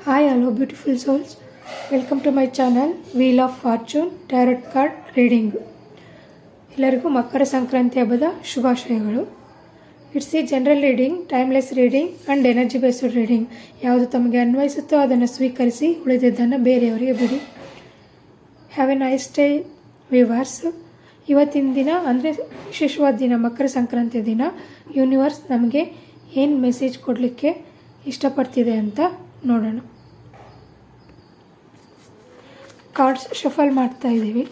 Hi, hello, beautiful souls. Welcome to my channel, Wheel of Fortune Tarot Card Reading. ಎಲ್ಲರಿಗೂ ಮಕರ ಸಂಕ್ರಾಂತಿ ಹಬ್ಬದ ಶುಭಾಶಯಗಳು. It's A general reading, timeless reading and energy based reading. ಯಾವುದು ತಮಗೆ ಅನ್ವಯಿಸುತ್ತೋ ಅದನ್ನು ಸ್ವೀಕರಿಸಿ, ಉಳಿದಿದ್ದನ್ನು ಬೇರೆಯವರಿಗೆ ಬಿಡಿ. Have A nice day viewers. ಇವತ್ತಿನ ದಿನ ಅಂದರೆ ವಿಶೇಷವಾದ ದಿನ, ಮಕರ ಸಂಕ್ರಾಂತಿ ದಿನ. ಯೂನಿವರ್ಸ್ ನಮಗೆ ಏನು ಮೆಸೇಜ್ ಕೊಡಲಿಕ್ಕೆ ಇಷ್ಟಪಡ್ತಿದೆ ಅಂತ ನೋಡೋಣ. ಕಾರ್ಡ್ಸ್ ಶಫಲ್ ಮಾಡ್ತಾ ಇದ್ದೀವಿ.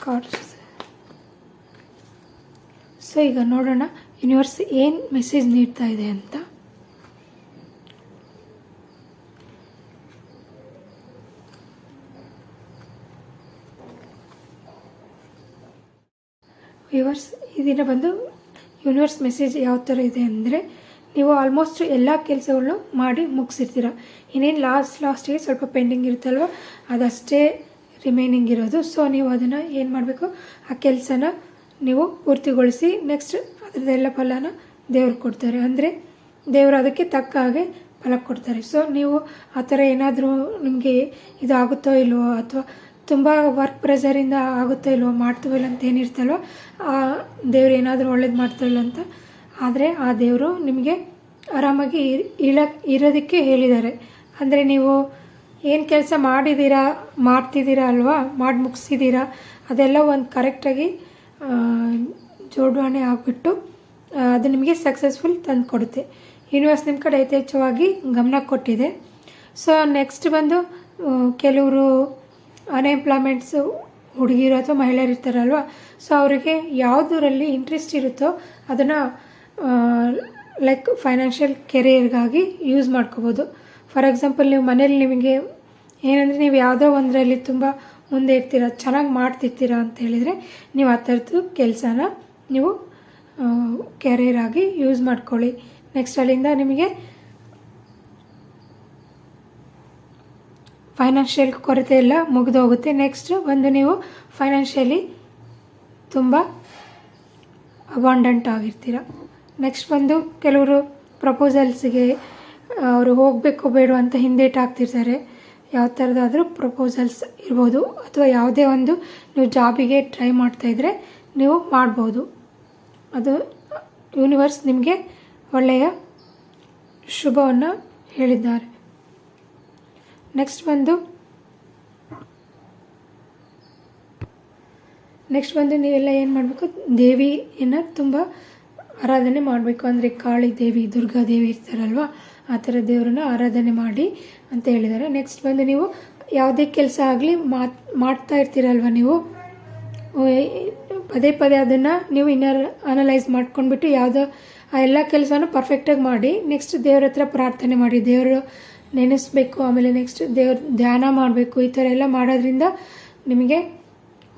ಕಾರ್ಡ್ಸ್. ಸೊ ಈಗ ನೋಡೋಣ ಯೂನಿವರ್ಸ್ ಏನು ಮೆಸೇಜ್ ನೀಡ್ತಾ ಇದೆ ಅಂತ. ವ್ಯೂವರ್ಸ್, ಈ ದಿನ ಬಂದು ಯೂನಿವರ್ಸ್ ಮೆಸೇಜ್ ಯಾವ ಥರ ಇದೆ ಅಂದರೆ, ನೀವು ಆಲ್ಮೋಸ್ಟ್ ಎಲ್ಲ ಕೆಲಸಗಳನ್ನು ಮಾಡಿ ಮುಗಿಸಿರ್ತೀರ. ಇನ್ನೇನು ಲಾಸ್ಟಿಗೆ ಸ್ವಲ್ಪ ಪೆಂಡಿಂಗ್ ಇರುತ್ತಲ್ವ, ಅದಷ್ಟೇ ರಿಮೈನಿಂಗ್ ಇರೋದು. ಸೊ ನೀವು ಅದನ್ನು ಏನು ಮಾಡಬೇಕು, ಆ ಕೆಲಸನ ನೀವು ಪೂರ್ತಿಗೊಳಿಸಿ ನೆಕ್ಸ್ಟ್ ಅದರದ್ದೆಲ್ಲ ಫಲನ ದೇವ್ರು ಕೊಡ್ತಾರೆ. ಅಂದರೆ ದೇವರು ಅದಕ್ಕೆ ತಕ್ಕ ಹಾಗೆ ಫಲ ಕೊಡ್ತಾರೆ. ಸೊ ನೀವು ಆ ಥರ ಏನಾದರೂ ನಿಮಗೆ ಇದು ಆಗುತ್ತೋ ಇಲ್ವೋ, ಅಥವಾ ತುಂಬ ವರ್ಕ್ ಪ್ರೆಷರಿಂದ ಆಗುತ್ತೋ ಇಲ್ವೋ, ಮಾಡ್ತೀವೋ ಇಲ್ಲ ಅಂತ ಏನಿರ್ತಲ್ವೋ, ಆ ದೇವ್ರು ಏನಾದರೂ ಒಳ್ಳೇದು ಮಾಡ್ತಾಯಿಲ್ಲ ಅಂತ ಆದರೆ ಆ ದೇವರು ನಿಮಗೆ ಆರಾಮಾಗಿ ಇರೋದಕ್ಕೆ ಹೇಳಿದ್ದಾರೆ. ಅಂದರೆ ನೀವು ಏನು ಕೆಲಸ ಮಾಡ್ತಿದ್ದೀರಾ ಅಲ್ವಾ, ಮಾಡಿ ಮುಗಿಸಿದ್ದೀರಾ, ಅದೆಲ್ಲ ಒಂದು ಕರೆಕ್ಟಾಗಿ ಜೋಡಣೆ ಆಗಿಬಿಟ್ಟು ಅದು ನಿಮಗೆ ಸಕ್ಸಸ್ಫುಲ್ ತಂದು ಕೊಡುತ್ತೆ. ಯೂನಿವರ್ಸ್ ನಿಮ್ಮ ಕಡೆ ಯಥೇಚ್ಛವಾಗಿ ಗಮನ ಕೊಟ್ಟಿದೆ. ಸೊ ನೆಕ್ಸ್ಟ್ ಬಂದು ಕೆಲವರು ಅನ್ಎಂಪ್ಲಾಯ್ಮೆಂಟ್ಸು ಹುಡುಗಿರು ಅಥವಾ ಮಹಿಳೆಯರು ಇರ್ತಾರಲ್ವ, ಸೊ ಅವರಿಗೆ ಯಾವುದರಲ್ಲಿ ಇಂಟ್ರೆಸ್ಟ್ ಇರುತ್ತೋ ಅದನ್ನು ಲೈಕ್ ಫೈನಾನ್ಷಿಯಲ್ ಕೆರಿಯರ್ಗಾಗಿ ಯೂಸ್ ಮಾಡ್ಕೋಬೋದು. ಫಾರ್ ಎಕ್ಸಾಂಪಲ್, ನೀವು ಮನೇಲಿ ನಿಮಗೆ ಏನಂದರೆ ನೀವು ಯಾವುದೋ ಒಂದರಲ್ಲಿ ತುಂಬ ಮುಂದೆ ಇರ್ತೀರ, ಚೆನ್ನಾಗಿ ಮಾಡ್ತಿರ್ತೀರ ಅಂತ ಹೇಳಿದರೆ ನೀವು ಆ ಥರದ್ದು ಕೆಲಸನ ನೀವು ಕೆರಿಯರ್ ಆಗಿ ಯೂಸ್ ಮಾಡ್ಕೊಳ್ಳಿ. ನೆಕ್ಸ್ಟ್ ಅಲ್ಲಿಂದ ನಿಮಗೆ ಫೈನಾನ್ಷಿಯಲ್ ಕೊರತೆ ಎಲ್ಲ ಮುಗಿದು ಹೋಗುತ್ತೆ. ನೆಕ್ಸ್ಟ್ ಒಂದು ನೀವು ಫೈನಾನ್ಷಿಯಲಿ ತುಂಬ ಅಬಾಂಡೆಂಟ್ ಆಗಿರ್ತೀರ. ನೆಕ್ಸ್ಟ್ ಬಂದು ಕೆಲವರು ಪ್ರಪೋಸಲ್ಸ್ಗೆ ಅವರು ಹೋಗಬೇಕು ಬೇಡ ಅಂತ ಹಿಂದೇಟು ಹಾಕ್ತಿರ್ತಾರೆ. ಯಾವ ಥರದಾದರೂ ಪ್ರಪೋಸಲ್ಸ್ ಇರ್ಬೋದು, ಅಥವಾ ಯಾವುದೇ ಒಂದು ನೀವು ಜಾಬಿಗೆ ಟ್ರೈ ಮಾಡ್ತಾಯಿದ್ರೆ ನೀವು ಮಾಡ್ಬೋದು. ಅದು ಯೂನಿವರ್ಸ್ ನಿಮಗೆ ಒಳ್ಳೆಯ ಶುಭವನ್ನು ಹೇಳಿದ್ದಾರೆ. ನೆಕ್ಸ್ಟ್ ಬಂದು ನೀವೆಲ್ಲ ಏನು ಮಾಡಬೇಕು, ದೇವಿಯನ್ನು ತುಂಬ ಆರಾಧನೆ ಮಾಡಬೇಕು. ಅಂದರೆ ಕಾಳಿ ದೇವಿ, ದುರ್ಗಾದೇವಿ ಇರ್ತಾರಲ್ವ, ಆ ಥರ ದೇವರನ್ನ ಆರಾಧನೆ ಮಾಡಿ ಅಂತ ಹೇಳಿದ್ದಾರೆ. ನೆಕ್ಸ್ಟ್ ಬಂದು ನೀವು ಯಾವುದೇ ಕೆಲಸ ಆಗಲಿ ಮಾಡ್ತಾ ಇರ್ತೀರಲ್ವ, ನೀವು ಪದೇ ಪದೇ ಅದನ್ನು ನೀವು ಅನಲೈಸ್ ಮಾಡ್ಕೊಂಡ್ಬಿಟ್ಟು ಯಾವುದೋ ಆ ಎಲ್ಲ ಕೆಲಸನೂ ಪರ್ಫೆಕ್ಟಾಗಿ ಮಾಡಿ ನೆಕ್ಸ್ಟ್ ದೇವ್ರ ಹತ್ರ ಪ್ರಾರ್ಥನೆ ಮಾಡಿ, ದೇವರು ನೆನೆಸ್ಬೇಕು. ಆಮೇಲೆ ನೆಕ್ಸ್ಟ್ ದೇವ್ರ ಧ್ಯಾನ ಮಾಡಬೇಕು. ಈ ಥರ ಎಲ್ಲ ಮಾಡೋದ್ರಿಂದ ನಿಮಗೆ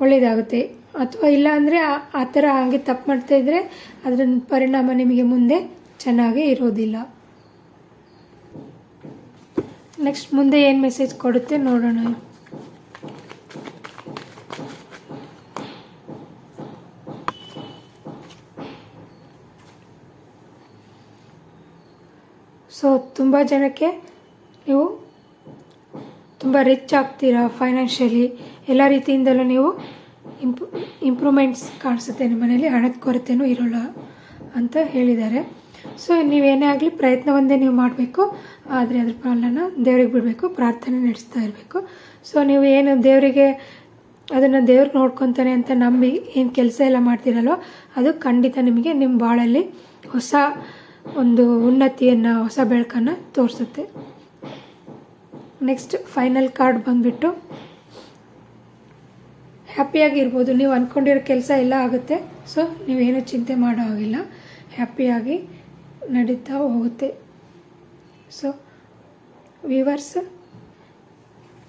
ಒಳ್ಳೆಯದಾಗುತ್ತೆ. ಅಥವಾ ಇಲ್ಲ ಅಂದರೆ ಆ ಥರ ಹಾಗೆ ತಪ್ಪು ಮಾಡ್ತಾಯಿದ್ರೆ ಅದರ ಪರಿಣಾಮ ನಿಮಗೆ ಮುಂದೆ ಚೆನ್ನಾಗಿ ಇರೋದಿಲ್ಲ. ನೆಕ್ಸ್ಟ್ ಮುಂದೆ ಏನು ಮೆಸೇಜ್ ಕೊಡುತ್ತೆ ನೋಡೋಣ. ಸೊ ತುಂಬ ಜನಕ್ಕೆ ನೀವು ತುಂಬ ರಿಚ್ ಆಗ್ತೀರಾ ಫೈನಾನ್ಷಿಯಲಿ, ಎಲ್ಲ ರೀತಿಯಿಂದಲೂ ನೀವು ಇಂಪ್ರೂವ್ಮೆಂಟ್ಸ್ ಕಾಣಿಸುತ್ತೆ. ನಿಮ್ಮ ಮನೇಲಿ ಹಣದ ಕೊರತೆನೂ ಇರೋಲ್ಲ ಅಂತ ಹೇಳಿದ್ದಾರೆ. ಸೊ ನೀವೇನೇ ಆಗಲಿ ಪ್ರಯತ್ನ ಒಂದೇ ನೀವು ಮಾಡಬೇಕು, ಆದರೆ ಅದ್ರ ಫಲನ ದೇವ್ರಿಗೆ ಬಿಡಬೇಕು, ಪ್ರಾರ್ಥನೆ ನಡೆಸ್ತಾ ಇರಬೇಕು. ಸೊ ನೀವು ಏನು ದೇವರಿಗೆ ಅದನ್ನು ದೇವ್ರಿಗೆ ನೋಡ್ಕೊತಾನೆ ಅಂತ ನಂಬಿ ಏನು ಕೆಲಸ ಎಲ್ಲ ಮಾಡ್ತೀರಲ್ವ, ಅದು ಖಂಡಿತ ನಿಮಗೆ ನಿಮ್ಮ ಬಾಳಲ್ಲಿ ಹೊಸ ಒಂದು ಉನ್ನತಿಯನ್ನು, ಹೊಸ ಬೆಳಕನ್ನು ತೋರಿಸುತ್ತೆ. ನೆಕ್ಸ್ಟ್ ಫೈನಲ್ ಕಾರ್ಡ್ ಬಂದುಬಿಟ್ಟು ಹ್ಯಾಪಿಯಾಗಿರ್ಬೋದು. ನೀವು ಅಂದ್ಕೊಂಡಿರೋ ಕೆಲಸ ಎಲ್ಲ ಆಗುತ್ತೆ. ಸೊ ನೀವೇನು ಚಿಂತೆ ಮಾಡೋ ಹಾಗಿಲ್ಲ, ಹ್ಯಾಪಿಯಾಗಿ ನಡೀತಾ ಹೋಗುತ್ತೆ. So viewers,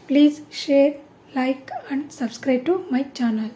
please share, like and subscribe to my channel.